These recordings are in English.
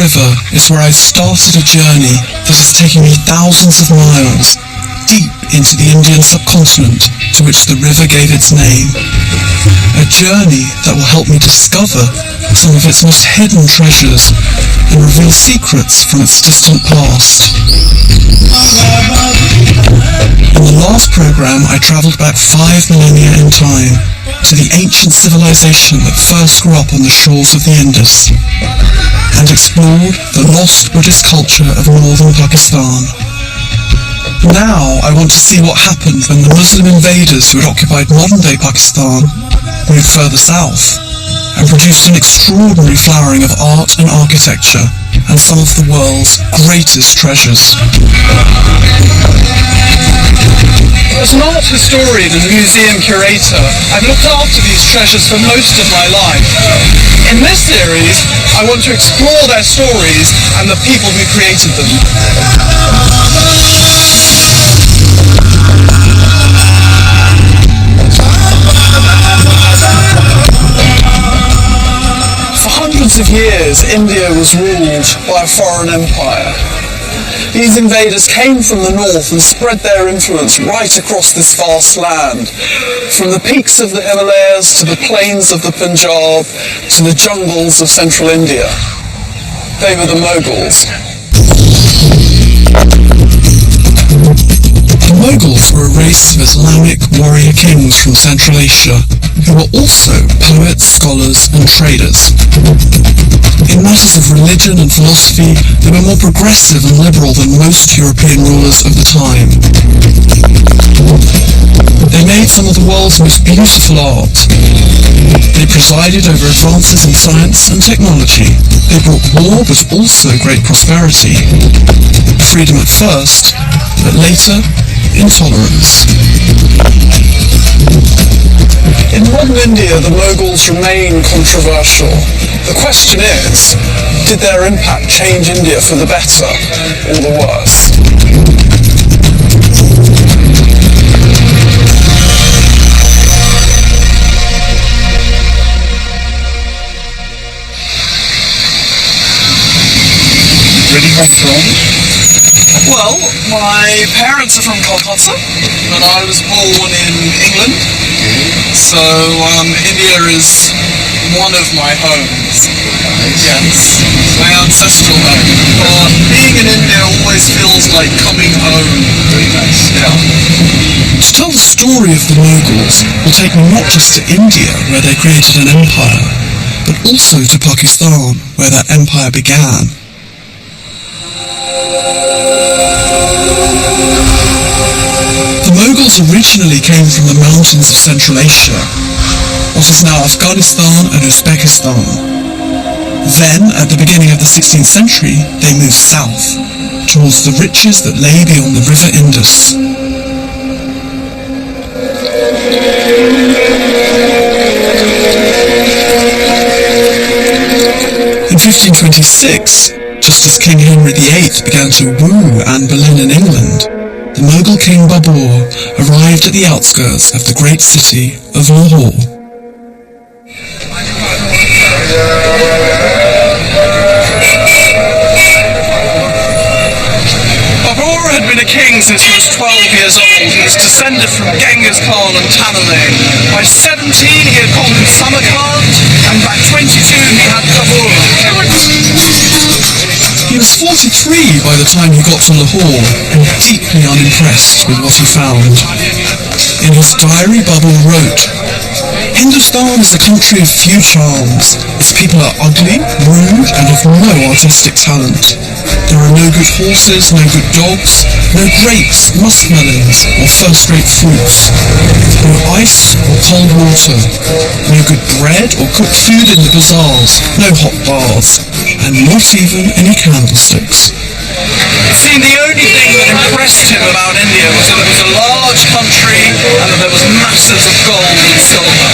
River is where I started a journey that has taken me thousands of miles, deep into the Indian subcontinent to which the river gave its name. A journey that will help me discover some of its most hidden treasures and reveal secrets from its distant past. In the last program, I travelled back 5 millennia in time to the ancient civilization that first grew up on the shores of the Indus and explored the lost Buddhist culture of northern Pakistan. Now I want to see what happened when the Muslim invaders who had occupied modern-day Pakistan moved further south and produced an extraordinary flowering of art and architecture and some of the world's greatest treasures. As an art historian and museum curator, I've looked after these treasures for most of my life. In this series, I want to explore their stories and the people who created them. For hundreds of years, India was ruled by a foreign empire. These invaders came from the north and spread their influence right across this vast land, from the peaks of the Himalayas to the plains of the Punjab to the jungles of central India. They were the Mughals. The Mughals were a race of Islamic warrior kings from Central Asia who were also poets, scholars and traders. In matters of religion and philosophy, they were more progressive and liberal than most European rulers of the time. They made some of the world's most beautiful art. They presided over advances in science and technology. They brought war but also great prosperity. Freedom at first, but later, intolerance. In modern India, the Mughals remain controversial. The question is, did their impact change India for the better or the worse? Where do you come from? Well, my parents are from Calcutta, but I was born in England, so India is one of my homes. Yes, my ancestral home. But being in India always feels like coming home. Very nice. Yeah. To tell the story of the Mughals will take me not just to India, where they created an empire, but also to Pakistan, where that empire began. The Mughals originally came from the mountains of Central Asia, what is now Afghanistan and Uzbekistan. Then, at the beginning of the 16th century, they moved south, towards the riches that lay beyond the river Indus. In 1526, just as King Henry VIII began to woo Anne Boleyn in England, the Mughal king Babur arrived at the outskirts of the great city of Lahore. Babur had been a king since he was 12 years old. He was descended from Genghis Khan and Tamerlane. By 17 he had conquered Samarkand, and by 22 he had Kabul. He was 43 by the time he got to Lahore, and deeply unimpressed with what he found. In his diary, Babur wrote, "Hindustan is a country of few charms. Its people are ugly, rude, and have no artistic talent. There are no good horses, no good dogs, no grapes, muskmelons, or first-rate fruits. No ice or cold water, no good bread or cooked food in the bazaars, no hot baths, and not even any candlesticks." It seemed the only thing that impressed him about India was that it was a large country and that there was masses of gold and silver.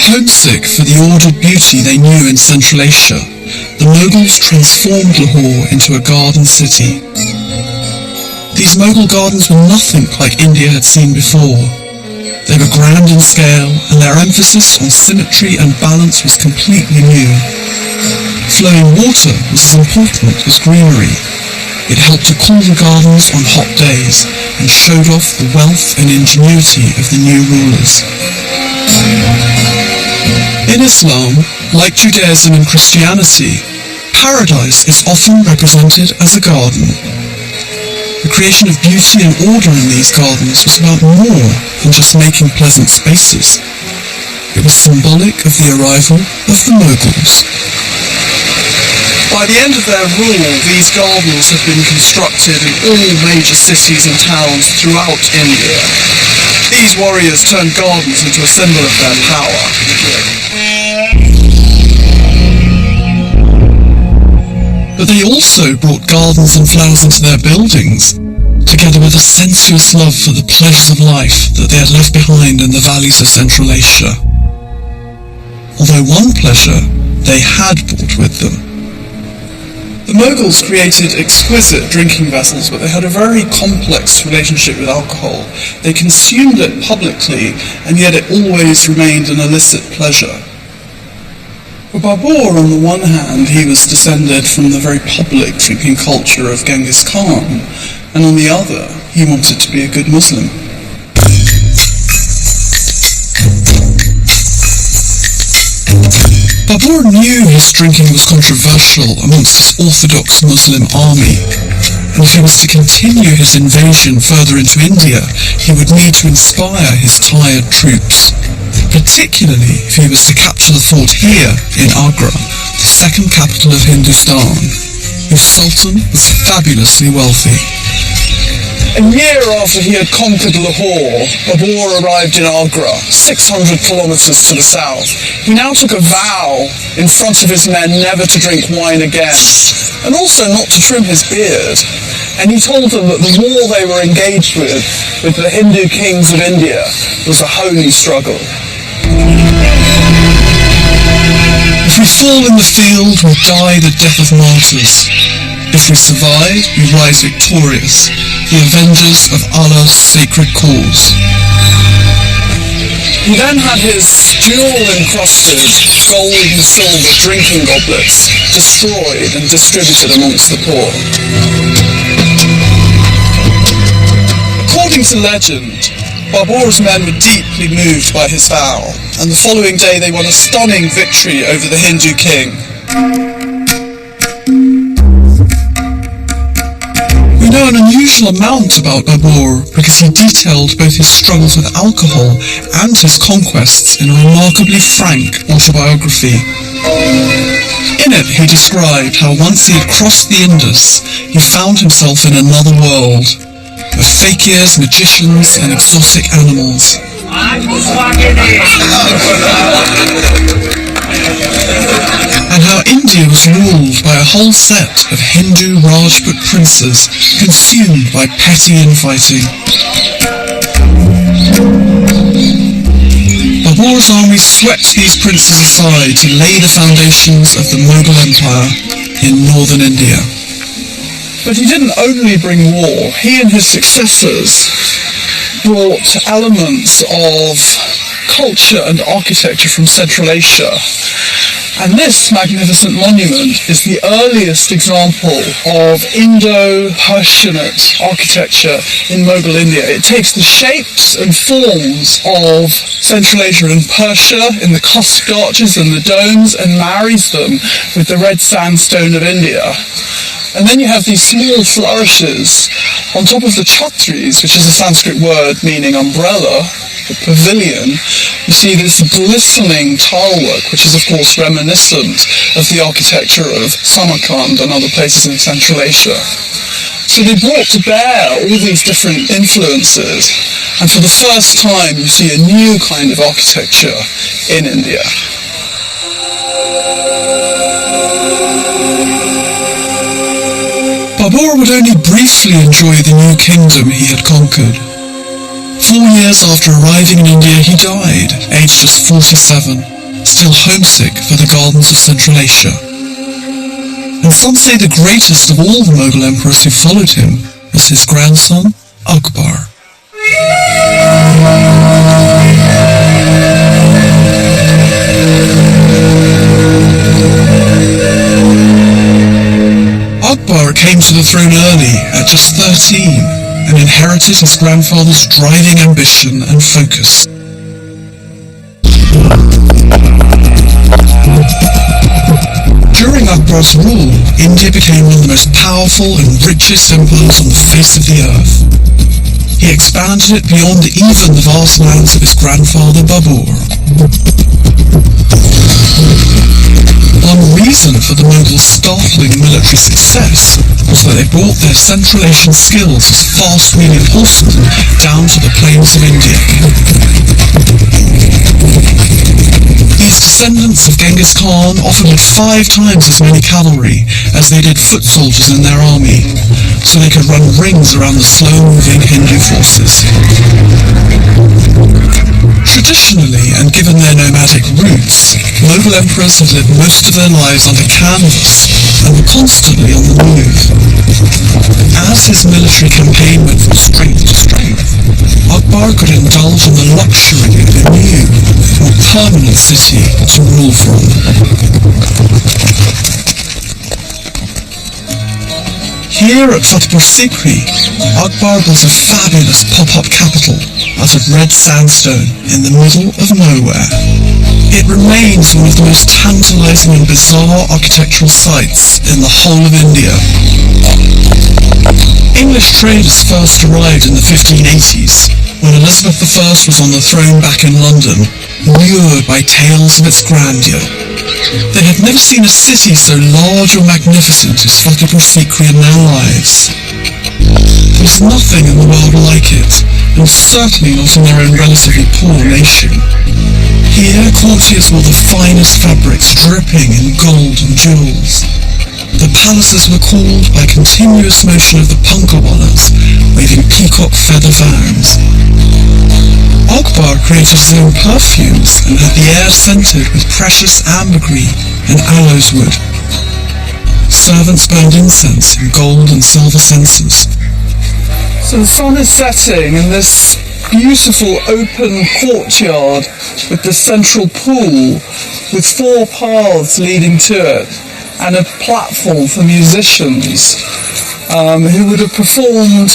Homesick for the ordered beauty they knew in Central Asia, the Mughals transformed Lahore into a garden city. These Mughal gardens were nothing like India had seen before. They were grand in scale, and their emphasis on symmetry and balance was completely new. Flowing water was as important as greenery. It helped to cool the gardens on hot days and showed off the wealth and ingenuity of the new rulers. In Islam, like Judaism and Christianity, paradise is often represented as a garden. The creation of beauty and order in these gardens was about more than just making pleasant spaces. It was symbolic of the arrival of the Mughals. By the end of their rule, these gardens had been constructed in all major cities and towns throughout India. These warriors turned gardens into a symbol of their power. But they also brought gardens and flowers into their buildings, together with a sensuous love for the pleasures of life that they had left behind in the valleys of Central Asia. Although one pleasure they had brought with them. The Mughals created exquisite drinking vessels, but they had a very complex relationship with alcohol. They consumed it publicly, and yet it always remained an illicit pleasure. For Babur, on the one hand, he was descended from the very public drinking culture of Genghis Khan, and on the other, he wanted to be a good Muslim. Babur knew his drinking was controversial amongst his orthodox Muslim army, and if he was to continue his invasion further into India, he would need to inspire his tired troops, particularly if he was to capture the fort here in Agra, the second capital of Hindustan, whose sultan was fabulously wealthy. A year after he had conquered Lahore, Babur arrived in Agra, 600 kilometers to the south. He now took a vow in front of his men never to drink wine again, and also not to trim his beard. And he told them that the war they were engaged with the Hindu kings of India, was a holy struggle. If we fall in the field, we die the death of martyrs. If we survive, we rise victorious, the avengers of Allah's sacred cause. He then had his jewel-encrusted gold and silver drinking goblets destroyed and distributed amongst the poor. According to legend, Babur's men were deeply moved by his vow, and the following day they won a stunning victory over the Hindu king. We know an unusual amount about Babur because he detailed both his struggles with alcohol and his conquests in a remarkably frank autobiography. In it, he described how once he had crossed the Indus, he found himself in another world, of fakirs, magicians, and exotic animals. And how India was ruled by a whole set of Hindu Rajput princes consumed by petty infighting. Babur's army swept these princes aside to lay the foundations of the Mughal Empire in northern India. But he didn't only bring war. He and his successors brought elements of culture and architecture from Central Asia. And this magnificent monument is the earliest example of Indo-Persianate architecture in Mughal India. It takes the shapes and forms of Central Asia and Persia in the cusped arches and the domes and marries them with the red sandstone of India. And then you have these small flourishes on top of the chhatris, which is a Sanskrit word meaning umbrella, the pavilion. You see this glistening tilework, which is of course reminiscent of the architecture of Samarkand and other places in Central Asia. So they brought to bear all these different influences, and for the first time you see a new kind of architecture in India. Babur would only briefly enjoy the new kingdom he had conquered. 4 years after arriving in India, he died, aged just 47, still homesick for the gardens of Central Asia. And some say the greatest of all the Mughal emperors who followed him as his grandson, Akbar. Akbar came to the throne early, at just 13, and inherited his grandfather's driving ambition and focus. During Akbar's rule, India became one of the most powerful and richest empires on the face of the earth. He expanded it beyond even the vast lands of his grandfather Babur. One reason for the Mughals' startling military success was that they brought their Central Asian skills as fast-wheeling horsemen down to the plains of India. These descendants of Genghis Khan often had 5 times as many cavalry as they did foot soldiers in their army, so they could run rings around the slow-moving Hindu forces. Traditionally, and given their nomadic roots, Mughal emperors had lived most of their lives under canvas and were constantly on the move. As his military campaign went from strength to strength, Akbar could indulge in the luxury of a new, more permanent city to rule from. Here at Fatehpur Sikri, Akbar built a fabulous pop-up capital out of red sandstone in the middle of nowhere. It remains one of the most tantalizing and bizarre architectural sites in the whole of India. English traders first arrived in the 1580s, when Elizabeth I was on the throne back in London, lured by tales of its grandeur. They had never seen a city so large or magnificent as Fatehpur Sikri in their lives. There was nothing in the world like it, and certainly not in their own relatively poor nation. Here, courtiers wore the finest fabrics dripping in gold and jewels. The palaces were cooled by continuous motion of the punkawallas, waving peacock feather fans. Akbar created his own perfumes and had the air scented with precious ambergris and aloes wood. Servants burned incense in gold and silver censers. So the sun is setting in this beautiful open courtyard with the central pool with 4 paths leading to it and a platform for musicians who would have performed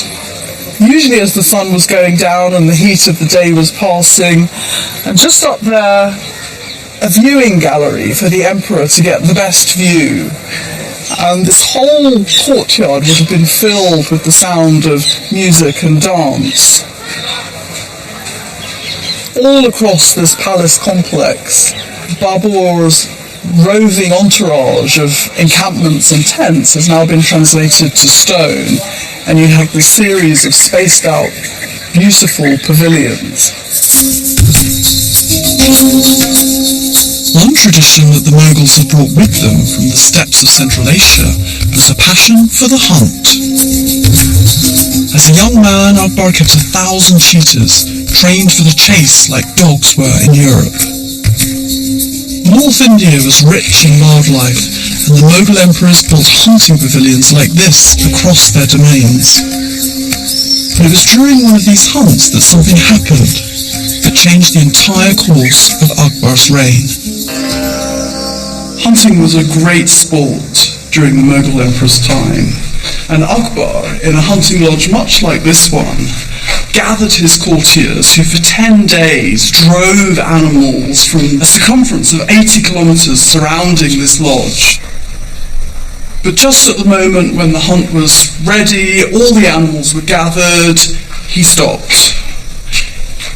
usually as the sun was going down and the heat of the day was passing, and just up there a viewing gallery for the emperor to get the best view. And this whole courtyard would have been filled with the sound of music and dance. All across this palace complex, Babur's roving entourage of encampments and tents has now been translated to stone, and you have this series of spaced out, beautiful pavilions. One tradition that the Mughals had brought with them from the steppes of Central Asia was a passion for the hunt. As a young man, Akbar kept 1,000 cheetahs, trained for the chase like dogs were in Europe. North India was rich in wildlife, and the Mughal emperors built hunting pavilions like this across their domains. But it was during one of these hunts that something happened that changed the entire course of Akbar's reign. Hunting was a great sport during the Mughal emperor's time, and Akbar, in a hunting lodge much like this one, gathered his courtiers who for 10 days drove animals from a circumference of 80 kilometers surrounding this lodge. But just at the moment when the hunt was ready, all the animals were gathered, he stopped.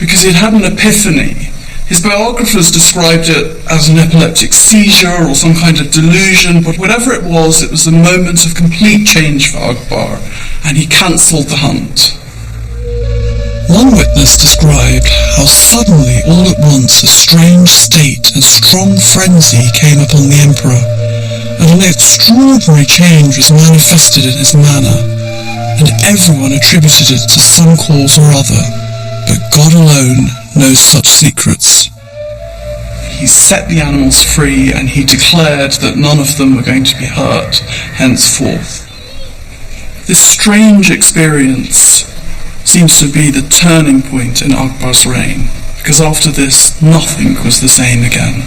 Because he'd had an epiphany. His biographers described it as an epileptic seizure or some kind of delusion, but whatever it was a moment of complete change for Akbar, and he cancelled the hunt. One witness described how suddenly, all at once, a strange state and strong frenzy came upon the emperor, and an extraordinary change was manifested in his manner, and everyone attributed it to some cause or other, but God alone knows such secrets. He set the animals free, and he declared that none of them were going to be hurt henceforth. This strange experience seems to be the turning point in Akbar's reign, because after this, nothing was the same again.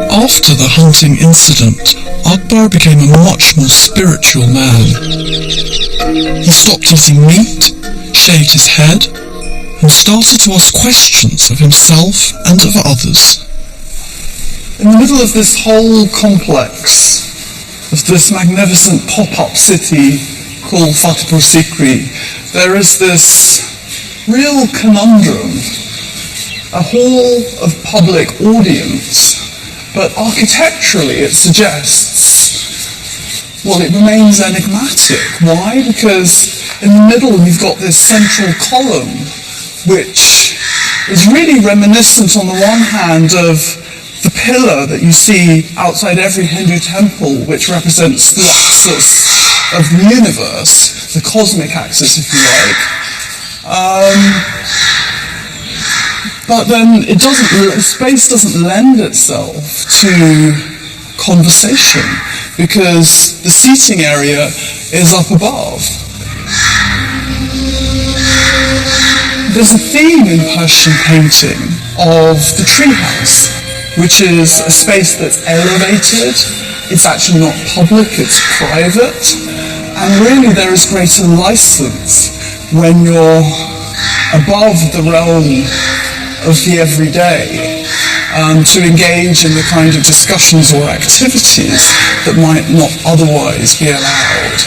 After the hunting incident, Akbar became a much more spiritual man. He stopped eating meat, shaved his head, and started to ask questions of himself and of others. In the middle of this whole complex, of this magnificent pop-up city called Fatehpur Sikri, there is this real conundrum. A hall of public audience, but architecturally it suggests, well, it remains enigmatic. Why? Because in the middle you've got this central column, which is really reminiscent on the one hand of the pillar that you see outside every Hindu temple, which represents the axis of the universe, the cosmic axis, if you like. But then space doesn't lend itself to conversation because the seating area is up above. There's a theme in Persian painting of the treehouse, which is a space that's elevated. It's actually not public, it's private. And really there is greater license when you're above the realm of the everyday to engage in the kind of discussions or activities that might not otherwise be allowed.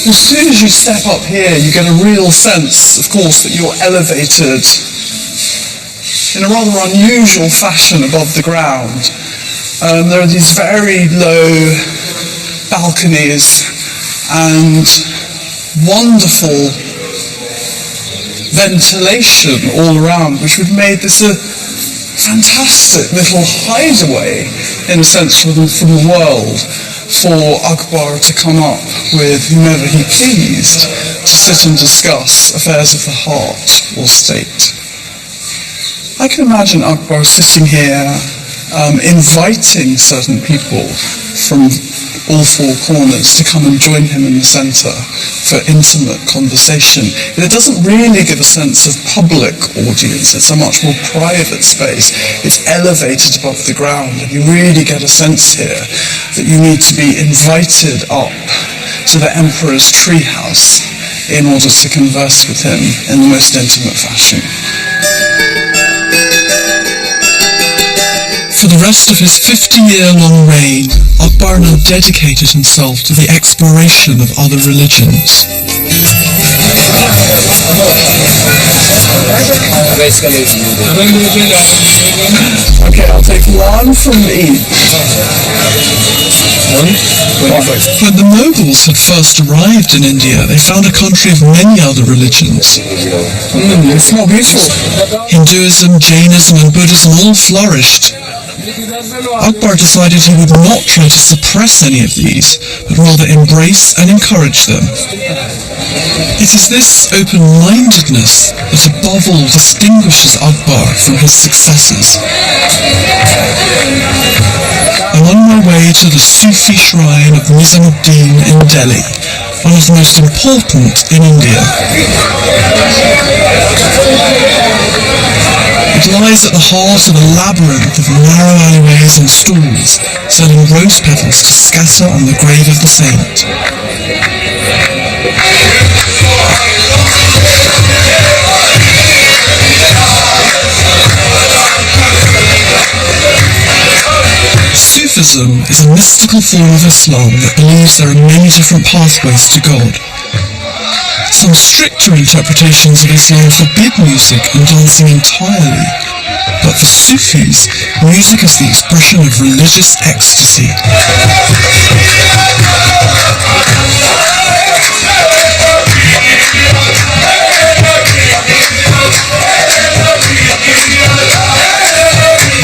As soon as you step up here, you get a real sense, of course, that you're elevated in a rather unusual fashion above the ground. There are these very low balconies and wonderful ventilation all around, which would have made this a fantastic little hideaway, in a sense, from the world, for Akbar to come up with whomever he pleased to sit and discuss affairs of the heart or state. I can imagine Akbar sitting here inviting certain people from all four corners to come and join him in the centre for intimate conversation. But it doesn't really give a sense of public audience. It's a much more private space. It's elevated above the ground, and you really get a sense here that you need to be invited up to the emperor's treehouse in order to converse with him in the most intimate fashion. For the rest of his 50-year-long reign, Akbar now dedicated himself to the exploration of other religions. Okay, I'll take one from each. When the Mughals had first arrived in India, they found a country of many other religions. It's not beautiful. Hinduism, Jainism and Buddhism all flourished. Akbar decided he would not try to suppress any of these, but rather embrace and encourage them. It is this open-mindedness that above all distinguishes Akbar from his successors. I'm on my way to the Sufi shrine of Nizamuddin in Delhi, one of the most important in India. It lies at the heart of a labyrinth of narrow alleyways and stalls, selling rose petals to scatter on the grave of the saint. Sufism is a mystical form of Islam that believes there are many different pathways to God. Some stricter interpretations of Islam forbid music and dancing entirely, but for Sufis, music is the expression of religious ecstasy.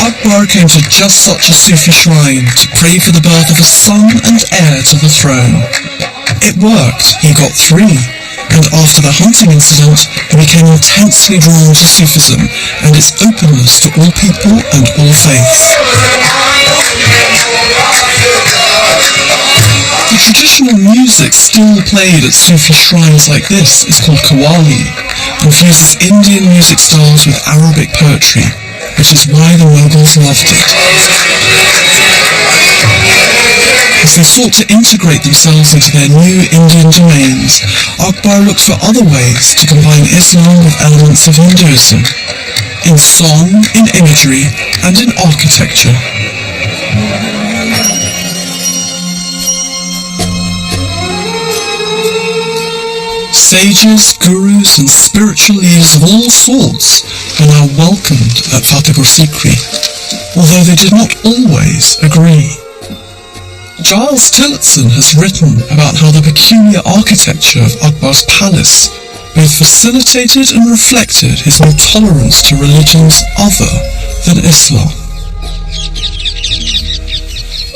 Akbar came to just such a Sufi shrine to pray for the birth of a son and heir to the throne. It worked. He got 3. and after the hunting incident, he became intensely drawn to Sufism and its openness to all people and all faiths. The traditional music still played at Sufi shrines like this is called Qawwali and fuses Indian music styles with Arabic poetry, which is why the Mughals loved it. As they sought to integrate themselves into their new Indian domains, Akbar looked for other ways to combine Islam with elements of Hinduism, in song, in imagery, and in architecture. Sages, gurus, and spiritual leaders of all sorts were now welcomed at Fatehpur Sikri, although they did not always agree. Giles Tillotson has written about how the peculiar architecture of Akbar's palace both facilitated and reflected his new tolerance to religions other than Islam.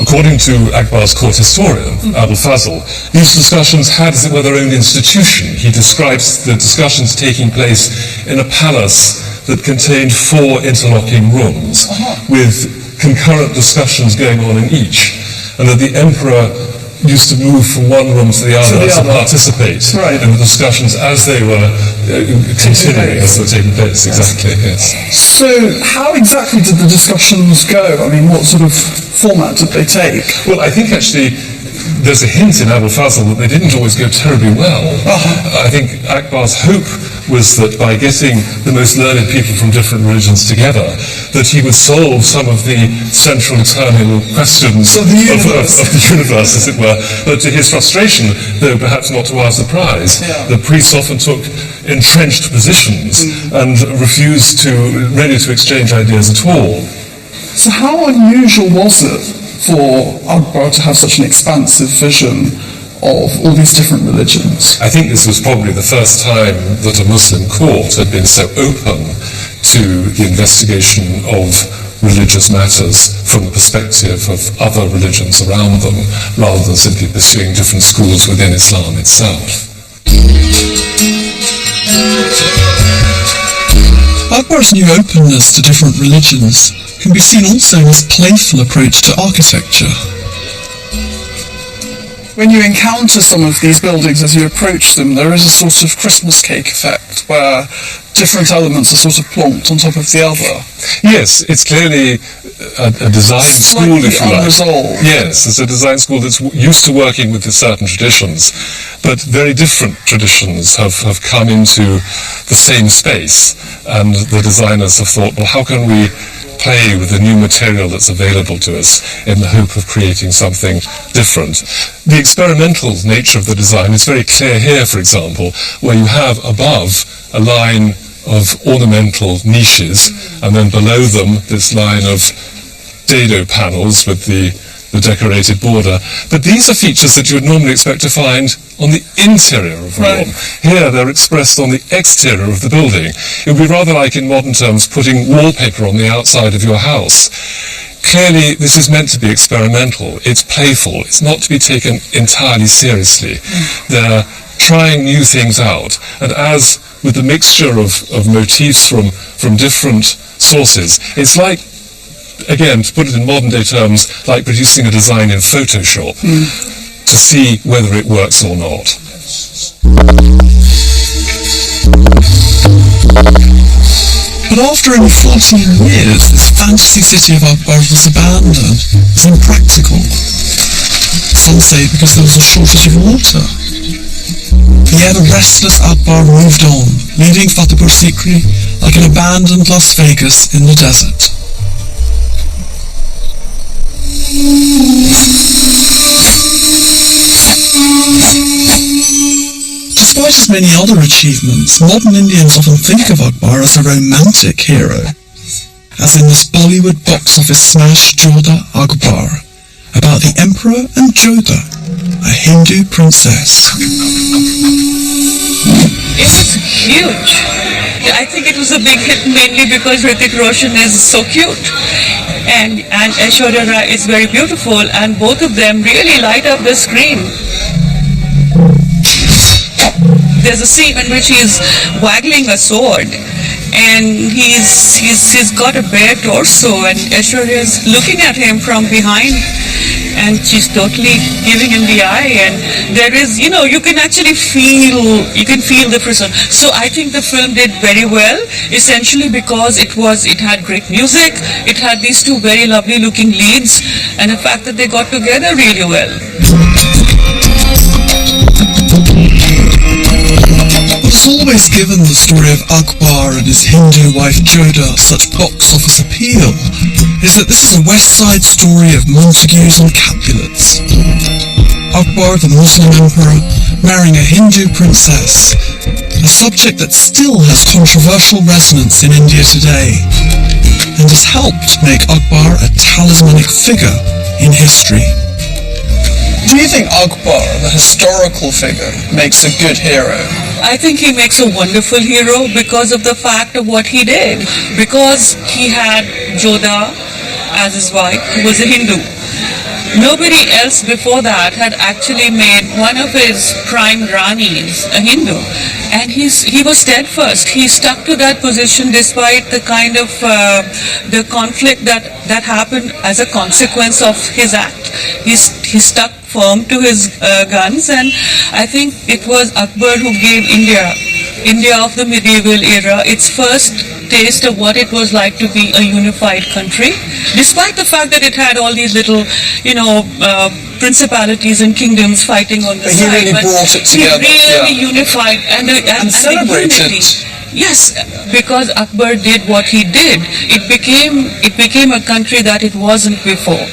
According to Akbar's court historian, Abul Fazl, these discussions had, as it were, their own institution. He describes the discussions taking place in a palace that contained 4 interlocking rooms, with concurrent discussions going on in each, and that the emperor used to move from one room to the other to participate in the discussions as they were continuing, as they were taking place. Exactly, yes. So how exactly did the discussions go? I mean, what sort of format did they take? Well, I think actually there's a hint in Abul Fazl that they didn't always go terribly well. I think Akbar's hope was that by getting the most learned people from different religions together, that he would solve some of the central eternal questions of the universe, as it were. But to his frustration, though perhaps not to our surprise, the priests often took entrenched positions and refused ready to exchange ideas at all. So how unusual was it for Akbar to have such an expansive vision of all these different religions? I think this was probably the first time that a Muslim court had been so open to the investigation of religious matters from the perspective of other religions around them, rather than simply pursuing different schools within Islam itself. Akbar's new openness to different religions can be seen also in his playful approach to architecture. When you encounter some of these buildings as you approach them, there is a sort of Christmas cake effect where different elements are sort of plonked on top of the other. Yes, it's clearly a design school, if you like. Unresolved. Yes, it's a design school that's used to working with certain traditions, but very different traditions have come into the same space, and the designers have thought, well, how can we play with the new material that's available to us in the hope of creating something different. The experimental nature of the design is very clear here, for example, where you have above a line of ornamental niches, and then below them this line of dado panels with the decorated border. But these are features that you would normally expect to find on the interior of a room. Here they're expressed on the exterior of the building. It would be rather like, in modern terms, putting wallpaper on the outside of your house. Clearly, this is meant to be experimental. It's playful. It's not to be taken entirely seriously. They're trying new things out. And as with the mixture of motifs from different sources, it's like, again, to put it in modern day terms, like producing a design in Photoshop to see whether it works or not. But after only 14 years, this fantasy city of Akbar was abandoned as impractical. Some say because there was a shortage of water. The ever-restless Akbar moved on, leaving Fatehpur Sikri like an abandoned Las Vegas in the desert. Despite his many other achievements, modern Indians often think of Akbar as a romantic hero, as in this Bollywood box office smash Jodha Akbar, about the Emperor and Jodha, a Hindu princess. It was huge. I think it was a big hit mainly because Hrithik Roshan is so cute and Aishwarya Rai is very beautiful, and both of them really light up the screen. there's a scene in which he's waggling a sword, and he's got a bare torso, and Aishwarya's looking at him from behind, and she's totally giving him the eye, and there is, you can actually feel the person. So I think the film did very well, essentially because it had great music, it had these two very lovely looking leads, and the fact that they got together really well. What's always given the story of Akbar and his Hindu wife Jodha such box office appeal is that this is a West Side story of Montagues and Capulets. Akbar, the Muslim emperor, marrying a Hindu princess, a subject that still has controversial resonance in India today, and has helped make Akbar a talismanic figure in history. Do you think Akbar, the historical figure, makes a good hero? I think he makes a wonderful hero because of the fact of what he did. Because he had Jodha as his wife, who was a Hindu. Nobody else before that had actually made one of his prime Ranis a Hindu. And he was steadfast. He stuck to that position despite the kind of the conflict that happened as a consequence of his act. He stuck firm to his guns, and I think it was Akbar who gave India of the medieval era, its first taste of what it was like to be a unified country, despite the fact that it had all these little, principalities and kingdoms fighting on the side. He really brought it together. He really unified and celebrated. Yes, because Akbar did what he did. It became a country that it wasn't before.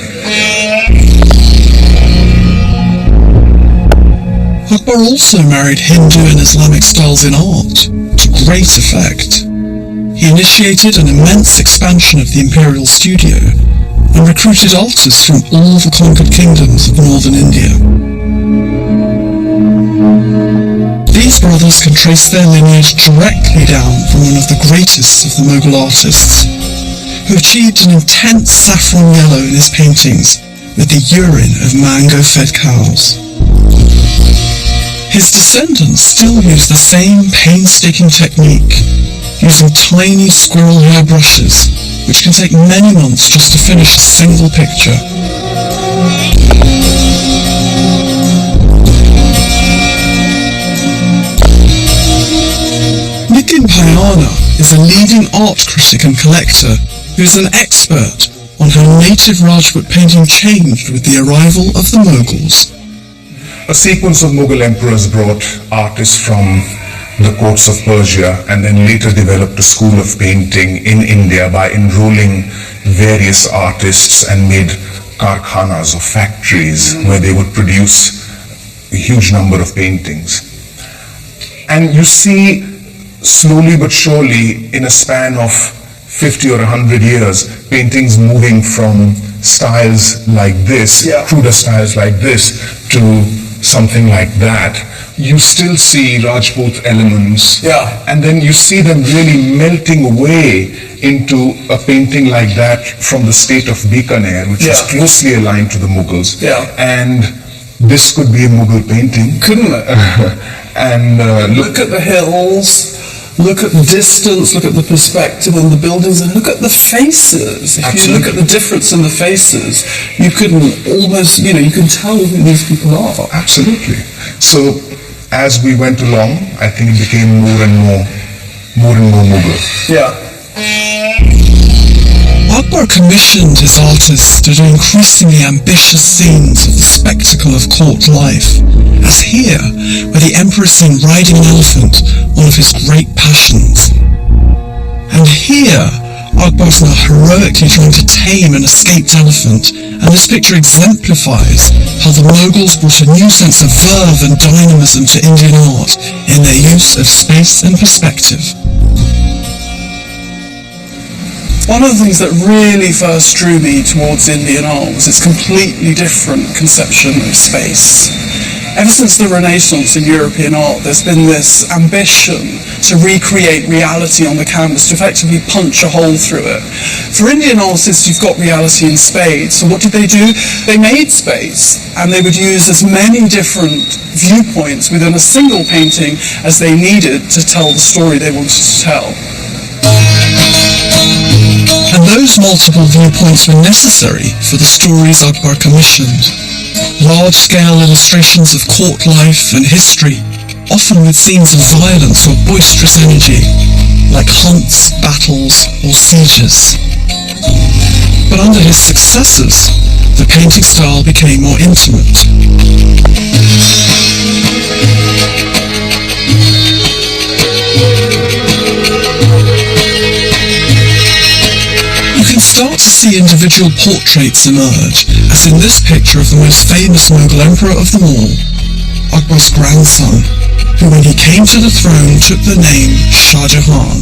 Akbar also married Hindu and Islamic styles in art, to great effect. He initiated an immense expansion of the imperial studio and recruited artists from all the conquered kingdoms of northern India. These brothers can trace their lineage directly down from one of the greatest of the Mughal artists, who achieved an intense saffron yellow in his paintings with the urine of mango-fed cows. His descendants still use the same painstaking technique, using tiny squirrel hair brushes, which can take many months just to finish a single picture. Nitin Payana is a leading art critic and collector who is an expert on how native Rajput painting changed with the arrival of the Mughals. A sequence of Mughal emperors brought artists from the courts of Persia and then later developed a school of painting in India by enrolling various artists and made karkhanas or factories where they would produce a huge number of paintings. And you see, slowly but surely, in a span of 50 or 100 years, paintings moving from styles like this, cruder styles like this, to something like that. You still see Rajput elements, and then you see them really melting away into a painting like that from the state of Bikaner, which is closely aligned to the Mughals. And this could be a Mughal painting, couldn't it? And look at the hills, look at the distance, look at the perspective on the buildings, and look at the faces. If you look at the difference in the faces, you can almost, you can tell who these people are. Absolutely. So as we went along, I think it became more and more Mughal. Akbar commissioned his artists to do increasingly ambitious scenes of the spectacle of court life, as here, where the emperor is seen riding an elephant, one of his great passions. And here, Akbar is now heroically trying to tame an escaped elephant, and this picture exemplifies how the Mughals brought a new sense of verve and dynamism to Indian art in their use of space and perspective. One of the things that really first drew me towards Indian art was its completely different conception of space. Ever since the Renaissance in European art, there's been this ambition to recreate reality on the canvas, to effectively punch a hole through it. For Indian artists, you've got reality in spades. So what did they do? They made spades, and they would use as many different viewpoints within a single painting as they needed to tell the story they wanted to tell. And those multiple viewpoints were necessary for the stories Akbar commissioned. Large-scale illustrations of court life and history, often with scenes of violence or boisterous energy, like hunts, battles, or sieges. But under his successors, the painting style became more intimate. You can start to see individual portraits emerge, as in this picture of the most famous Mughal emperor of them all, Akbar's grandson, who when he came to the throne took the name Shah Jahan,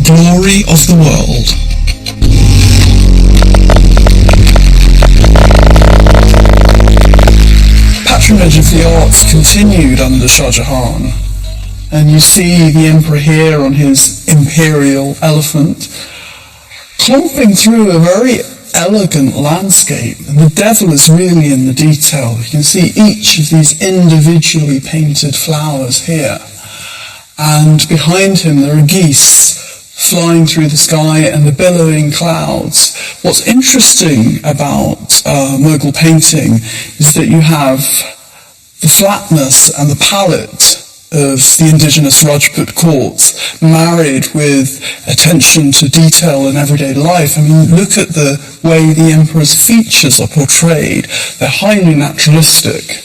glory of the world. Patronage of the arts continued under Shah Jahan, and you see the emperor here on his imperial elephant, clomping through a very elegant landscape, and the devil is really in the detail. You can see each of these individually painted flowers here, and behind him there are geese flying through the sky and the billowing clouds. What's interesting about Mughal painting is that you have the flatness and the palette of the indigenous Rajput courts married with attention to detail in everyday life. I mean, look at the way the emperor's features are portrayed. They're highly naturalistic.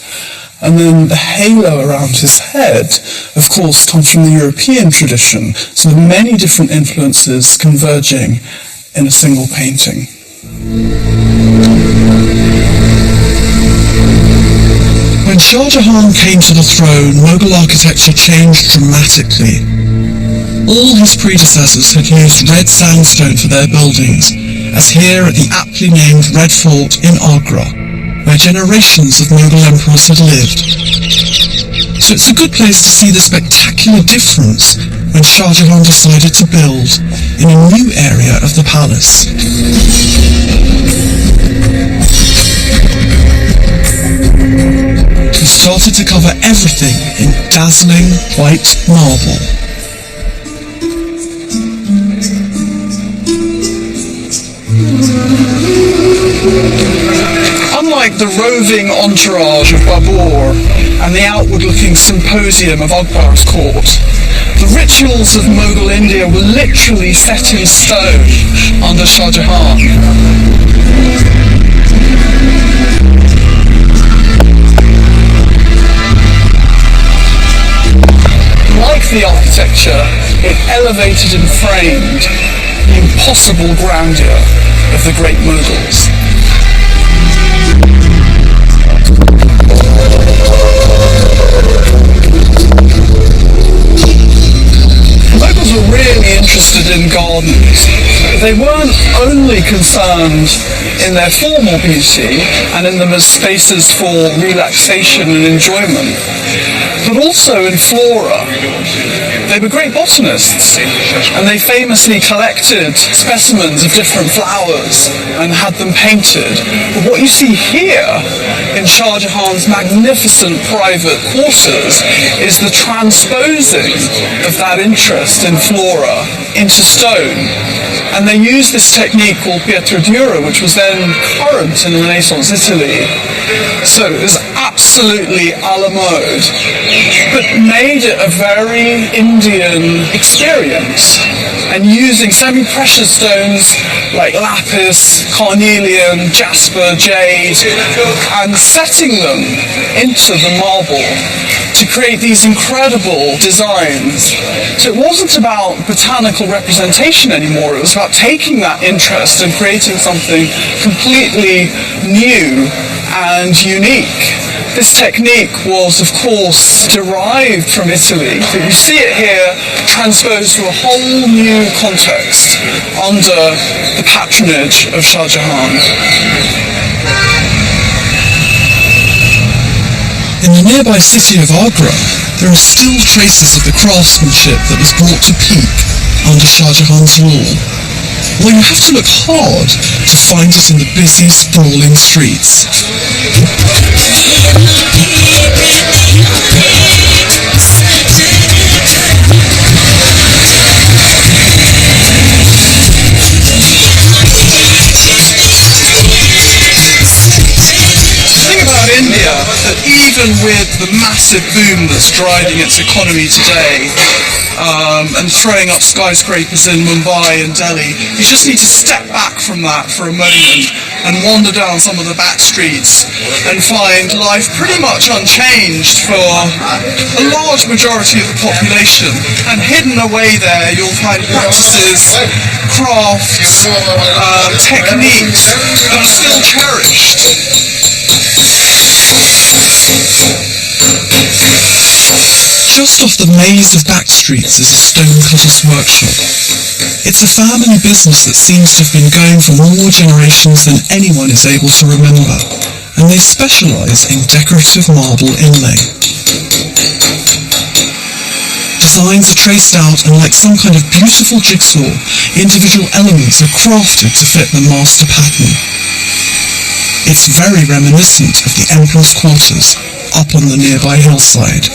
And then the halo around his head, of course, comes from the European tradition. So there are many different influences converging in a single painting. When Shah Jahan came to the throne, Mughal architecture changed dramatically. All his predecessors had used red sandstone for their buildings, as here at the aptly named Red Fort in Agra, where generations of Mughal emperors had lived. So it's a good place to see the spectacular difference when Shah Jahan decided to build in a new area of the palace. He started to cover everything in dazzling white marble. Unlike the roving entourage of Babur and the outward-looking symposium of Akbar's court, the rituals of Mughal India were literally set in stone under Shah Jahan. Like the architecture, it elevated and framed the impossible grandeur of the great Mughals. Mughals were really interested in gardens. They weren't only concerned in their formal beauty and in them as spaces for relaxation and enjoyment, but also in flora. They were great botanists, and they famously collected specimens of different flowers and had them painted. But what you see here in Shah Jahan's magnificent private quarters is the transposing of that interest in flora into stone. And they used this technique called pietra dura, which was then current in Renaissance Italy. So it was absolutely a la mode, but made it a very Indian experience. And using semi-precious stones like lapis, carnelian, jasper, jade, and setting them into the marble to create these incredible designs. So it wasn't about botanical representation anymore, it was about taking that interest and creating something completely new and unique. This technique was, of course, derived from Italy, but you see it here transposed to a whole new context under the patronage of Shah Jahan. In the nearby city of Agra, there are still traces of the craftsmanship that was brought to peak under Shah Jahan's rule, although you have to look hard to find it in the busy, sprawling streets. India, that even with the massive boom that's driving its economy today, and throwing up skyscrapers in Mumbai and Delhi, you just need to step back from that for a moment and wander down some of the back streets and find life pretty much unchanged for a large majority of the population. And hidden away there you'll find practices, crafts, techniques that are still cherished. Just off the maze of back streets is a stonecutter's workshop. It's a family business that seems to have been going for more generations than anyone is able to remember, and they specialise in decorative marble inlay. Designs are traced out, and like some kind of beautiful jigsaw, individual elements are crafted to fit the master pattern. It's very reminiscent of the Emperor's quarters up on the nearby hillside.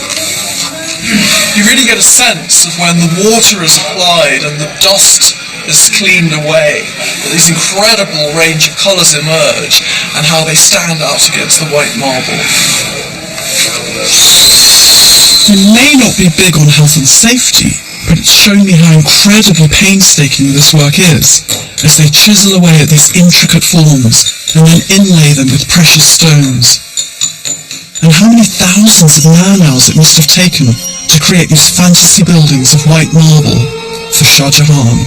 You really get a sense of when the water is applied and the dust is cleaned away, that these incredible range of colours emerge and how they stand out against the white marble. You may not be big on health and safety, but it's shown me how incredibly painstaking this work is, as they chisel away at these intricate forms and then inlay them with precious stones. And how many thousands of man-hours it must have taken to create these fantasy buildings of white marble for Shah Jahan.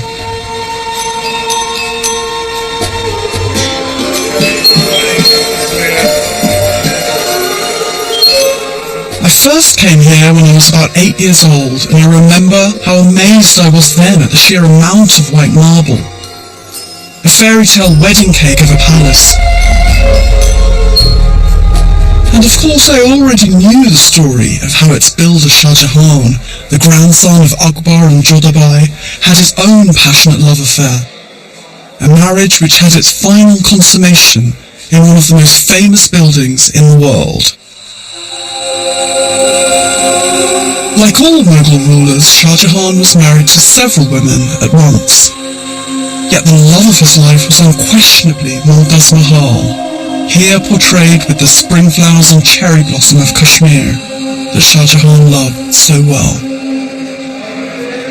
I first came here when I was about 8 years old, and I remember how amazed I was then at the sheer amount of white marble. A fairy tale wedding cake of a palace. And of course I already knew the story of how its builder Shah Jahan, the grandson of Akbar and Jodhabai, had his own passionate love affair. A marriage which had its final consummation in one of the most famous buildings in the world. Like all Mughal rulers, Shah Jahan was married to several women at once. Yet the love of his life was unquestionably Mumtaz Mahal, here portrayed with the spring flowers and cherry blossom of Kashmir that Shah Jahan loved so well.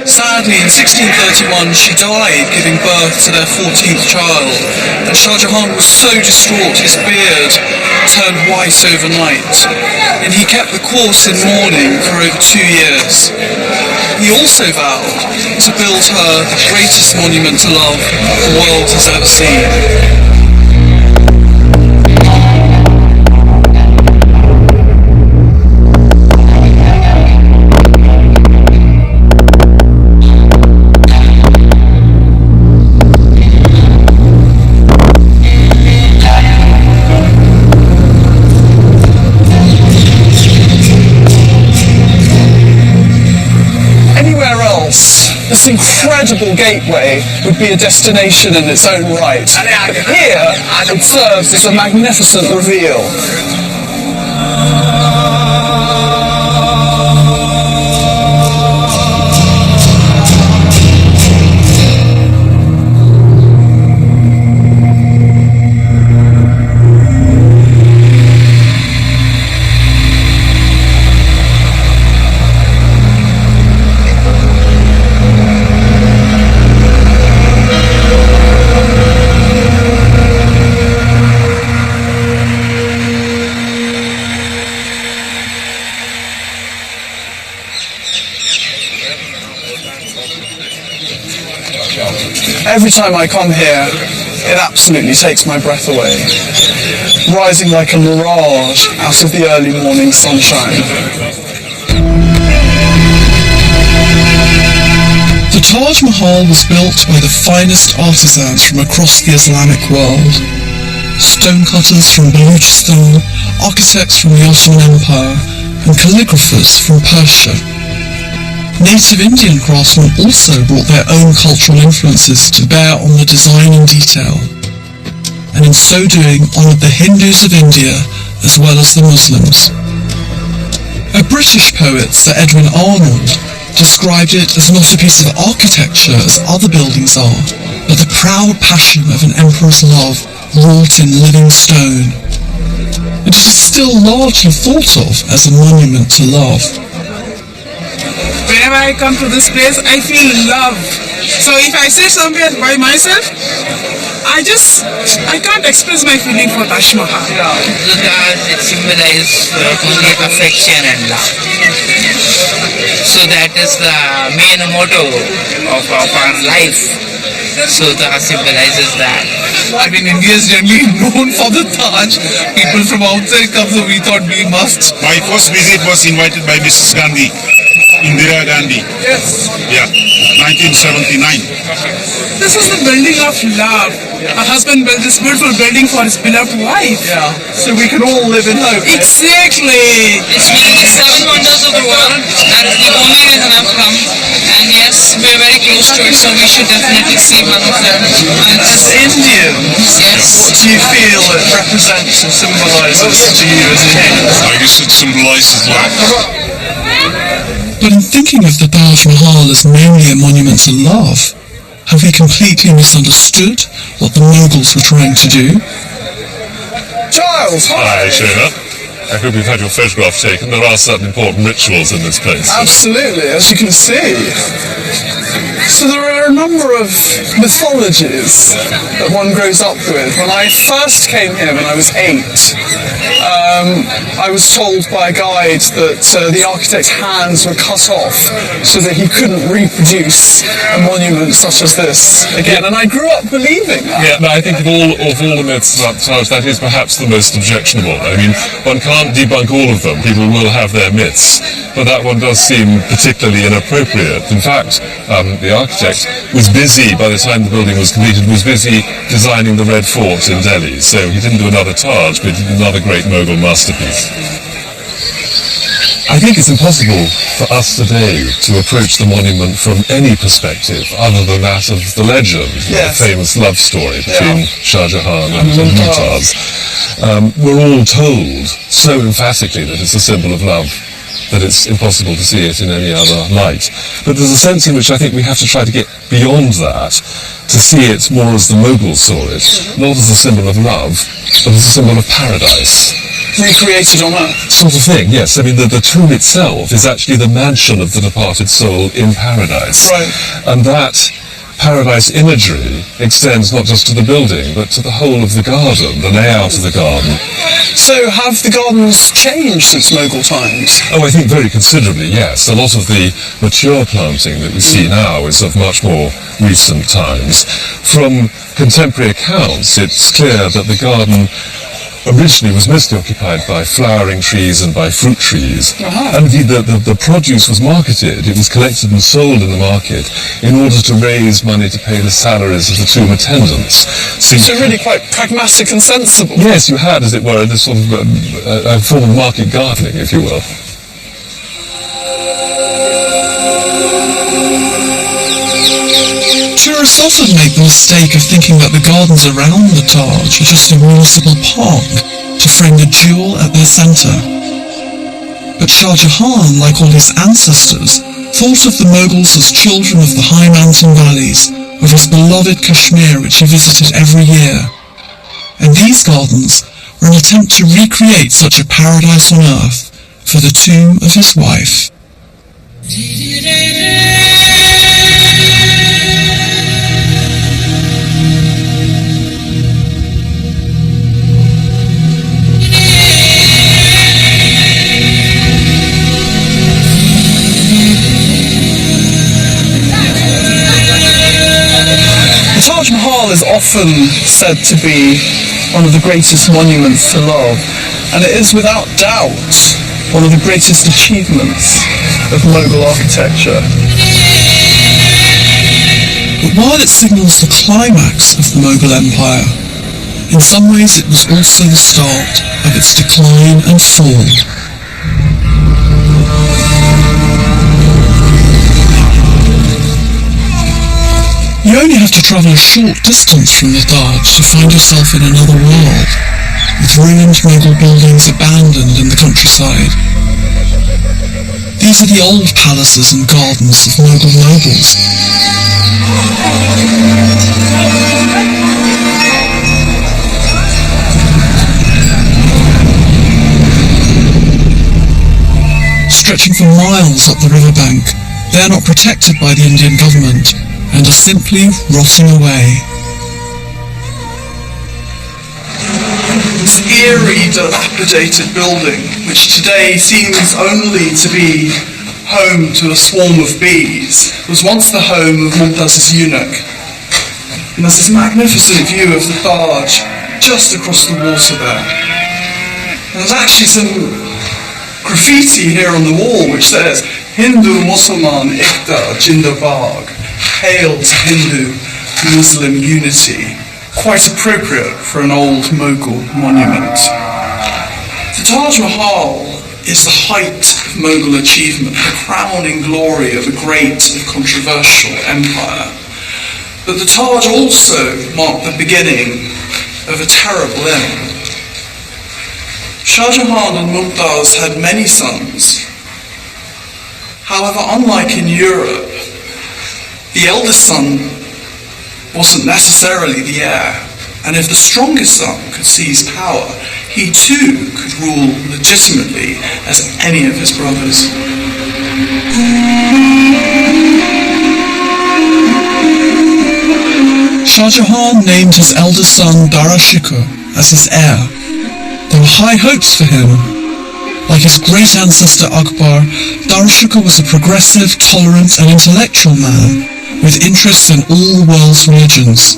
Sadly, in 1631 she died giving birth to their 14th child, and Shah Jahan was so distraught his beard turned white overnight, and he kept the course in mourning for over 2 years. He also vowed to build her the greatest monument to love the world has ever seen. This incredible gateway would be a destination in its own right, but here it serves as a magnificent reveal. Every time I come here, it absolutely takes my breath away, rising like a mirage out of the early morning sunshine. The Taj Mahal was built by the finest artisans from across the Islamic world. Stonecutters from Baluchistan, architects from the Ottoman Empire, and calligraphers from Persia. Native Indian craftsmen also brought their own cultural influences to bear on the design and detail, and in so doing honoured the Hindus of India as well as the Muslims. A British poet, Sir Edwin Arnold, described it as not a piece of architecture as other buildings are, but the proud passion of an emperor's love wrought in living stone. And it is still largely thought of as a monument to love. Whenever I come to this place, I feel love. So if I sit somewhere by myself, I can't express my feeling for Taj Mahal. Because it symbolizes only affection and love. So that is the main motto of our life. So Taj symbolizes that. I mean, India is generally known for the Taj. People from outside come, so we thought we must. My first visit was invited by Mrs. Gandhi, Indira Gandhi. Yes. Yeah, 1979. This is the building of love. A husband built this beautiful building for his beloved wife. Yeah, so we can all live in hope. Exactly. It's one of the seven wonders of the world. That is the only reason I've come. And yes, we're very close to it, so we should definitely see one of them. And as Indians, what do you feel it represents and symbolises to you as Indians? I guess it symbolizes love. But in thinking of the Taj Mahal as mainly a monument to love, have we completely misunderstood what the Mughals were trying to do? Giles, Hi, Shona. I hope you've had your photograph taken. There are certain important rituals in this place. absolutely, as you can see. So there are a number of mythologies that one grows up with. When I first came here when I was 8, I was told by a guide that the architect's hands were cut off so that he couldn't reproduce a monument such as this again, and I grew up believing that. Yeah, no, I think of all the myths about Taj, that is perhaps the most objectionable. I mean, one can't debunk all of them. People will have their myths, but that one does seem particularly inappropriate. In fact, the architect was busy, by the time the building was completed, was busy designing the Red Fort in Delhi. So he didn't do another Taj, but he did another great Mughal masterpiece. I think it's impossible for us today to approach the monument from any perspective other than that of the legend, Yes. the famous love story between Shah Jahan and Mumtaz. We're all told so emphatically that it's a symbol of love that it's impossible to see it in any other light. But there's a sense in which I think we have to try to get beyond that, to see it more as the Mughals saw it, not as a symbol of love, but as a symbol of paradise. Recreated on Earth. Sort of thing, yes. I mean, the tomb itself is actually the mansion of the departed soul in paradise. Right. And that paradise imagery extends not just to the building, but to the whole of the garden, the layout of the garden. So have the gardens changed since Mughal times? Oh, I think very considerably, yes. A lot of the mature planting that we see now is of much more recent times. From contemporary accounts, it's clear that the garden originally was mostly occupied by flowering trees and by fruit trees. And indeed the produce was marketed, it was collected and sold in the market in order to raise money to pay the salaries of the tomb attendants. So really quite pragmatic and sensible. Yes, you had, as it were, this sort of a form of market gardening, if you will. Tourists often make the mistake of thinking that the gardens around the Taj are just a municipal park to frame the jewel at their centre. But Shah Jahan, like all his ancestors, thought of the Mughals as children of the high mountain valleys of his beloved Kashmir, which he visited every year. And these gardens were an attempt to recreate such a paradise on earth for the tomb of his wife. The Taj Mahal is often said to be one of the greatest monuments to love, and it is without doubt one of the greatest achievements of Mughal architecture. But while it signals the climax of the Mughal Empire, In some ways it was also the start of its decline and fall. You only have to travel a short distance from the Taj to find yourself in another world, with ruined Mughal buildings abandoned in the countryside. These are the old palaces and gardens of Mughal nobles. Stretching for miles up the riverbank, they are not protected by the Indian government and are simply rotting away. This eerie, dilapidated building, which today seems only to be home to a swarm of bees, was once the home of Mumtaz's eunuch. And there's this magnificent view of the Taj just across the water there. And there's actually some graffiti here on the wall which says, Hindu Musliman Ekta Jindabad, hail to Hindu-Muslim unity. Quite appropriate for an old Mughal monument. The Taj Mahal is the height of Mughal achievement, the crowning glory of a great and controversial empire. But the Taj also marked the beginning of a terrible end. Shah Jahan and Mumtaz had many sons. However, unlike in Europe, the eldest son wasn't necessarily the heir, and if the strongest son could seize power, he too could rule legitimately as any of his brothers. Shah Jahan named his eldest son Dara Shikoh as his heir. There were high hopes for him. Like his great ancestor Akbar, Dara Shikoh was a progressive, tolerant and intellectual man with interests in all the world's religions.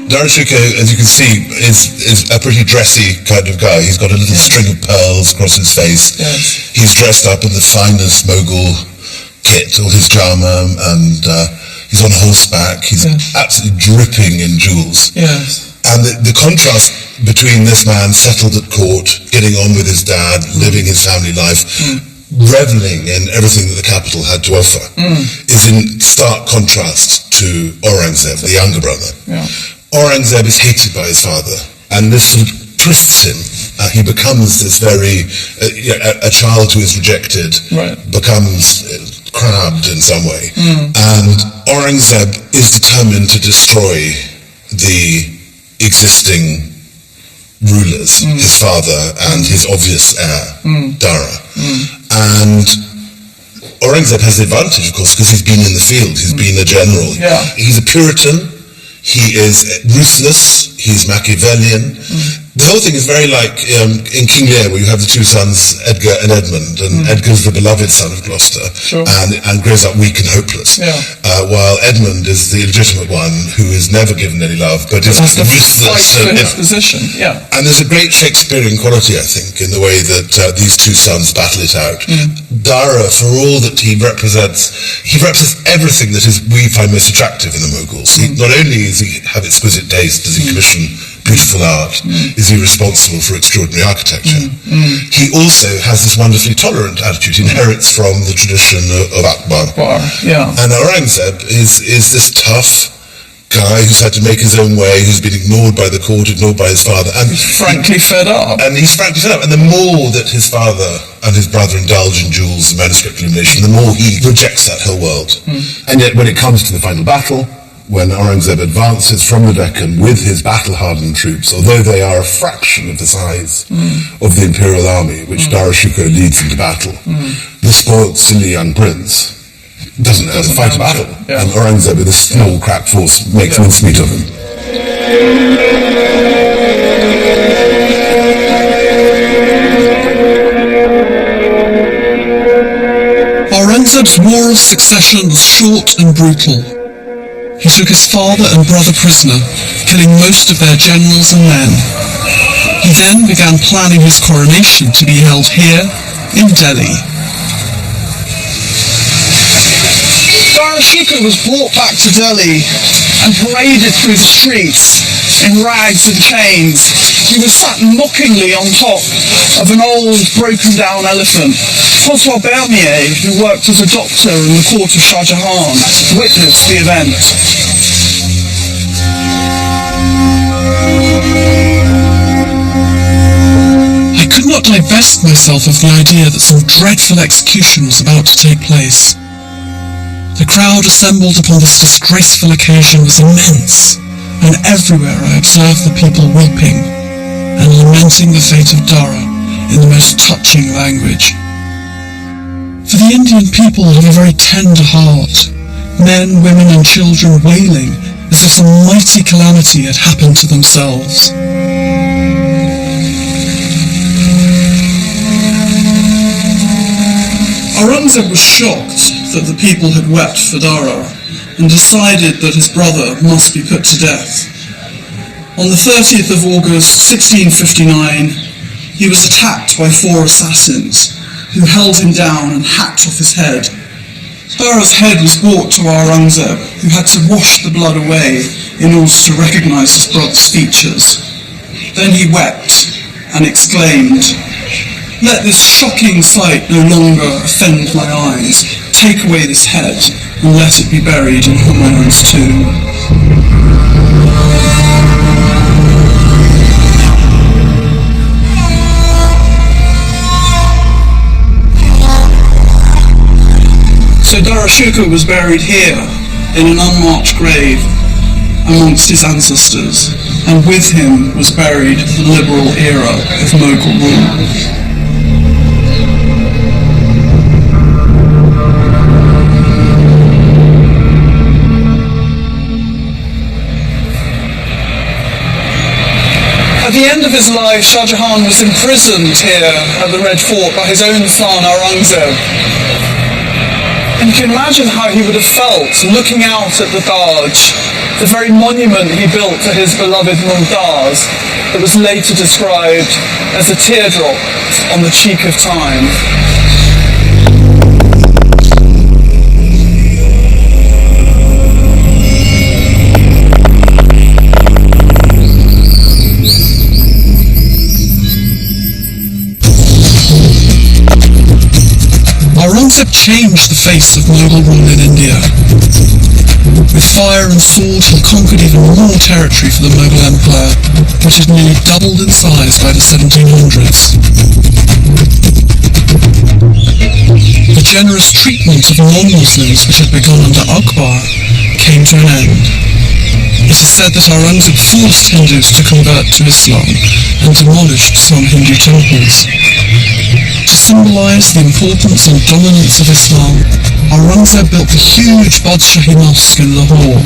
Dara Shikoh, as you can see, is a pretty dressy kind of guy. He's got a little string of pearls across his face. Yes. He's dressed up in the finest Mughal kit, all his jama, and he's on horseback. He's absolutely dripping in jewels. Yes. And the contrast between this man settled at court, getting on with his dad, living his family life, reveling in everything that the capital had to offer, is in stark contrast to Aurangzeb, the younger brother. Yeah. Aurangzeb is hated by his father, and this sort of twists him. He becomes this very, a child who is rejected, becomes crabbed in some way. And Aurangzeb is determined to destroy the existing rulers, his father and his obvious heir, Dara. And Aurangzeb has the advantage, of course, because he's been in the field, he's been a general. Yeah. He's a Puritan, he is ruthless, he's Machiavellian. The whole thing is very like in King Lear, where you have the two sons, Edgar and Edmund, and Edgar's the beloved son of Gloucester, and grows up weak and hopeless, while Edmund is the illegitimate one who is never given any love, but is ruthless. For his position, And there's a great Shakespearean quality, I think, in the way that these two sons battle it out. Dara, for all that he represents everything that we find most attractive in the Mughals. Not only does he have exquisite taste, does he commission beautiful art, is he responsible for extraordinary architecture. He also has this wonderfully tolerant attitude, he inherits from the tradition of Akbar. And Aurangzeb is this tough guy who's had to make his own way, who's been ignored by the court, ignored by his father. And he's frankly fed up. And the more that his father and his brother indulge in jewels and manuscript illumination, the more he rejects that whole world. And yet when it comes to the final battle, when Aurangzeb advances from the Deccan with his battle-hardened troops, although they are a fraction of the size of the imperial army, which Dara Shikoh leads into battle, the spoiled, silly young prince doesn't know how to fight a battle. And Aurangzeb, with a small crack force, makes mincemeat of him. Aurangzeb's war of succession was short and brutal. He took his father and brother prisoner, killing most of their generals and men. He then began planning his coronation to be held here in Delhi. Dara Shikoh was brought back to Delhi and paraded through the streets in rags and chains. He was sat mockingly on top of an old, broken-down elephant. François Bernier, who worked as a doctor in the court of Shah Jahan, witnessed the event. I could not divest myself of the idea that some dreadful execution was about to take place. The crowd assembled upon this disgraceful occasion was immense, and everywhere I observed the people weeping and lamenting the fate of Dara in the most touching language. For the Indian people have a very tender heart, men, women and children wailing as if some mighty calamity had happened to themselves. Aurangzeb was shocked that the people had wept for Dara and decided that his brother must be put to death. On the 30th of August 1659, he was attacked by 4 assassins who held him down and hacked off his head. Dara's head was brought to Aurangzeb, who had to wash the blood away in order to recognise his brother's features. Then he wept and exclaimed, "Let this shocking sight no longer offend my eyes. Take away this head and let it be buried in Humayun's tomb." So Dara Shikoh was buried here in an unmarked grave amongst his ancestors, and with him was buried the liberal era of Mughal rule. At the end of his life, Shah Jahan was imprisoned here at the Red Fort by his own son Aurangzeb. And you can imagine how he would have felt looking out at the Taj, the very monument he built to his beloved Mumtaz, that was later described as a teardrop on the cheek of time. Aurangzeb changed the face of Mughal rule in India. With fire and sword, he conquered even more territory for the Mughal Empire, which had nearly doubled in size by the 1700s. The generous treatment of non-Muslims which had begun under Akbar came to an end. It is said that Aurangzeb forced Hindus to convert to Islam and demolished some Hindu temples. To symbolise the importance and dominance of Islam, Aurangzeb built the huge Badshahi Mosque in Lahore,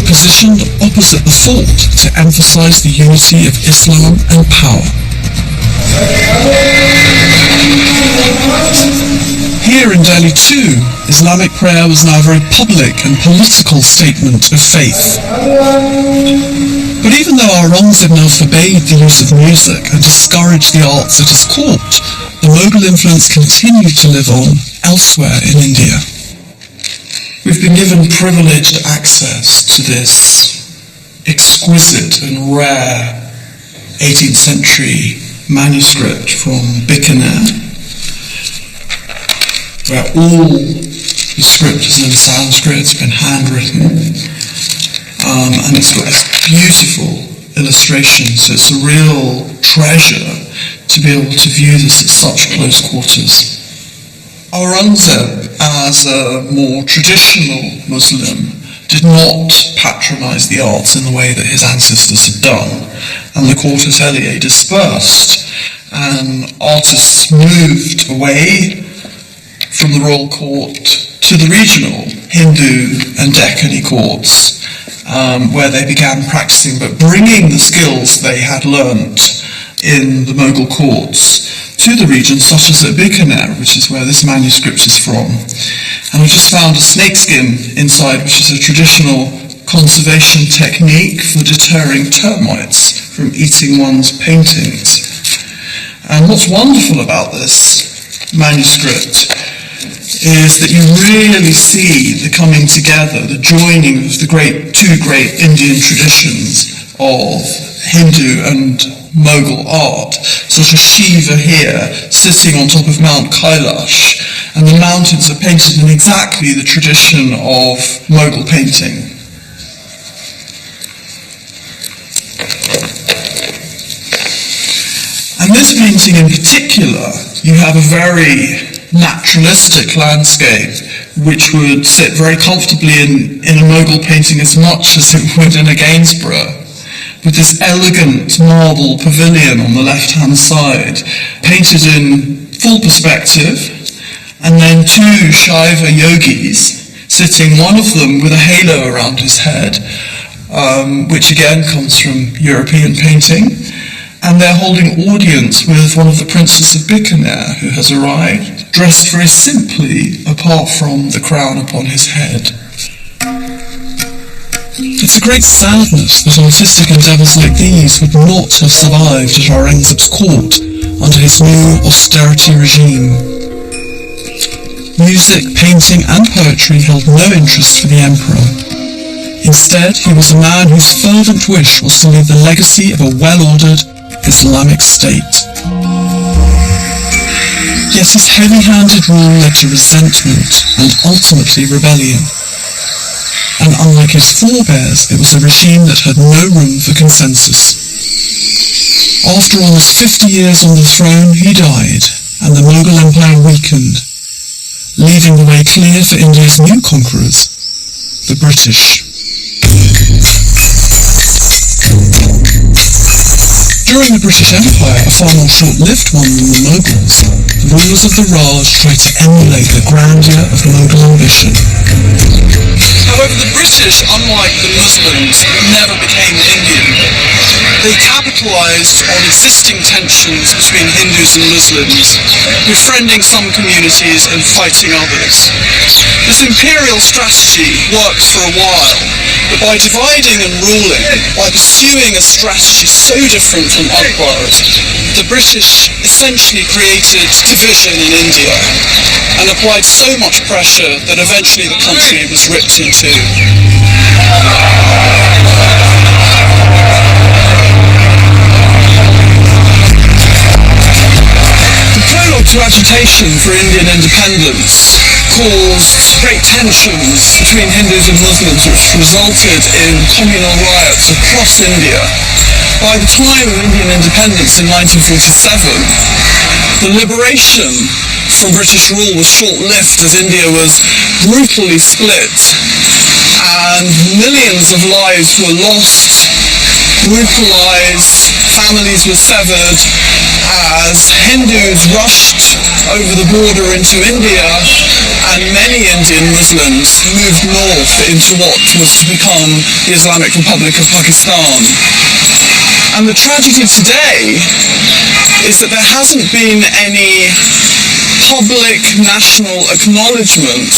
positioned opposite the fort to emphasise the unity of Islam and power. Here in Delhi too, Islamic prayer was now a very public and political statement of faith. But even though Aurangzeb now forbade the use of music and discouraged the arts at his court, the Mughal influence continued to live on elsewhere in India. We've been given privileged access to this exquisite and rare 18th century manuscript from Bikaner, where all the script is in Sanskrit, it's been handwritten, and it's got beautiful illustrations. So it's a real treasure to be able to view this at such close quarters. Aurangzeb, as a more traditional Muslim, did not patronise the arts in the way that his ancestors had done, and the court atelier dispersed, and artists moved away from the royal court to the regional Hindu and Deccani courts, where they began practicing, but bringing the skills they had learnt in the Mughal courts to the region, such as at Bikaner, which is where this manuscript is from. And I just found a snakeskin inside, which is a traditional conservation technique for deterring termites from eating one's paintings. And what's wonderful about this manuscript is that you really see the coming together, the joining of the two great Indian traditions of Hindu and Mughal art. Such a Shiva here, sitting on top of Mount Kailash, and the mountains are painted in exactly the tradition of Mughal painting. And this painting in particular, you have a very naturalistic landscape which would sit very comfortably in a Mughal painting as much as it would in a Gainsborough, with this elegant marble pavilion on the left-hand side, painted in full perspective, and then two Shaiva yogis sitting, one of them with a halo around his head, which again comes from European painting, and they're holding audience with one of the princes of Bikaner who has arrived, dressed very simply apart from the crown upon his head. It's a great sadness that artistic endeavours like these would not have survived at Aurangzeb's court under his new austerity regime. Music, painting and poetry held no interest for the emperor. Instead, he was a man whose fervent wish was to leave the legacy of a well-ordered Islamic state. Yet his heavy-handed rule led to resentment and ultimately rebellion. And unlike his forebears, it was a regime that had no room for consensus. After almost 50 years on the throne, he died, and the Mughal Empire weakened, leaving the way clear for India's new conquerors, the British. During the British Empire, a far more short-lived one than the Mughals, the rulers of the Raj tried to emulate the grandeur of Mughal ambition. However, the British, unlike the Muslims, never became Indian. They capitalized on existing tensions between Hindus and Muslims, befriending some communities and fighting others. This imperial strategy worked for a while, but by dividing and ruling, by pursuing a strategy so different from Akbar's, the British essentially created division in India and applied so much pressure that eventually the country was ripped in two. The prologue to agitation for Indian independence caused great tensions between Hindus and Muslims, which resulted in communal riots across India. By the time of Indian independence in 1947, the liberation from British rule was short-lived as India was brutally split and millions of lives were lost, brutalized, families were severed as Hindus rushed over the border into India and many Indian Muslims moved north into what was to become the Islamic Republic of Pakistan. And the tragedy today is that there hasn't been any public national acknowledgement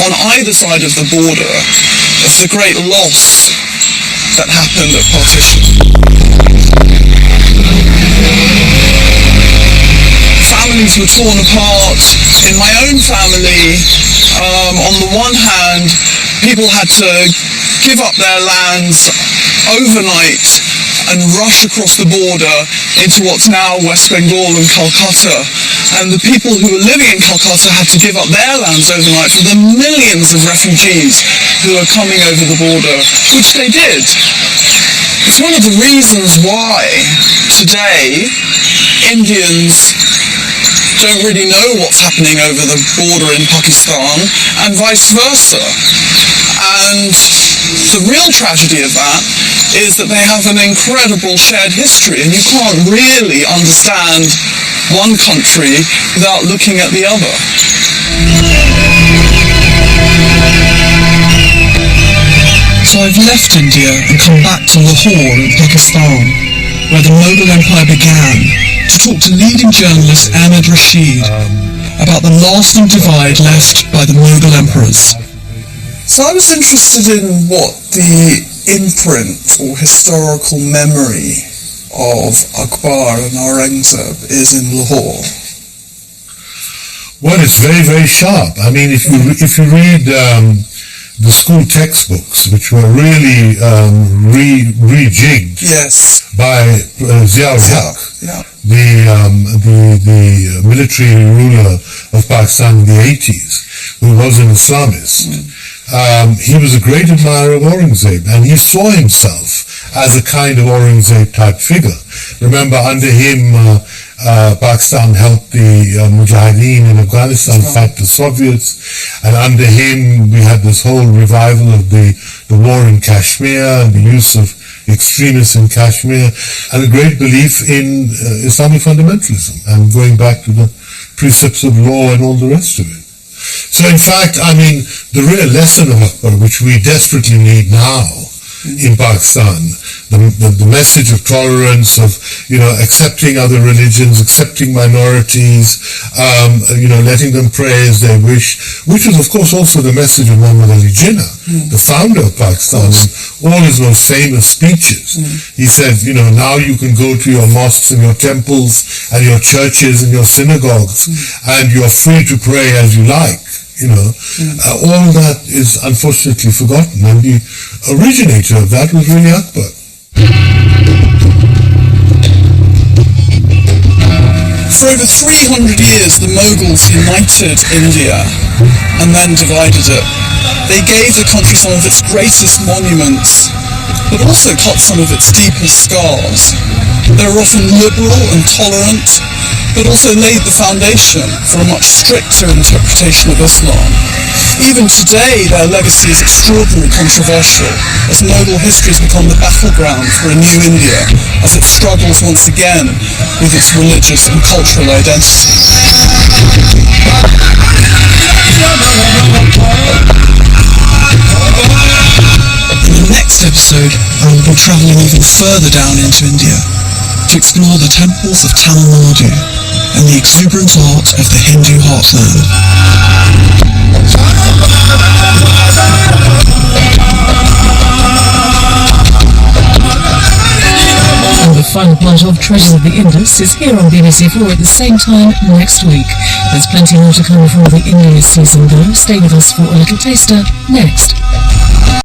on either side of the border of the great loss that happened at partition. Families were torn apart. In my own family, on the one hand, people had to give up their lands overnight and rush across the border into what's now West Bengal and Calcutta. And the people who were living in Calcutta had to give up their lands overnight for the millions of refugees who are coming over the border, which they did. It's one of the reasons why today Indians don't really know what's happening over the border in Pakistan and vice versa. And the real tragedy of that is that they have an incredible shared history, and you can't really understand one country without looking at the other. So I've left India and come back to Lahore in Pakistan, where the Mughal Empire began, to talk to leading journalist Ahmed Rashid about the lasting divide left by the Mughal emperors. So I was interested in what the imprint or historical memory of Akbar and Aurangzeb is in Lahore. Well, it's very, very sharp. I mean, if you read the school textbooks, which were really rejigged by Zia-ul Haq, the military ruler of Pakistan in the 80s, who was an Islamist. He was a great admirer of Aurangzeb, and he saw himself as a kind of Aurangzeb type figure. Remember, under him, Pakistan helped the Mujahideen in Afghanistan fight the Soviets, and under him we had this whole revival of the war in Kashmir and the use of extremists in Kashmir, and a great belief in Islamic fundamentalism and going back to the precepts of law and all the rest of it. So in fact, I mean, the real lesson of Akbar, which we desperately need now in Pakistan, the message of tolerance, of, accepting other religions, accepting minorities, letting them pray as they wish, which was of course also the message of Muhammad Ali Jinnah, the founder of Pakistan, in all his most famous speeches. He said, now you can go to your mosques and your temples and your churches and your synagogues, and you're free to pray as you like. All that is unfortunately forgotten, and the originator of that was really Akbar. For over 300 years, the Mughals united India and then divided it. They gave the country some of its greatest monuments, but also cut some of its deepest scars. They were often liberal and tolerant, but also laid the foundation for a much stricter interpretation of Islam. Even today, their legacy is extraordinarily controversial, as Mughal history has become the battleground for a new India, as it struggles once again with its religious and cultural identity. In the next episode, I will be travelling even further down into India to explore the temples of Tamil Nadu and the exuberant art of the Hindu heartland. And the final part of Treasures of the Indus is here on BBC4 at the same time next week. There's plenty more to come from the India season though. Stay with us for a little taster next.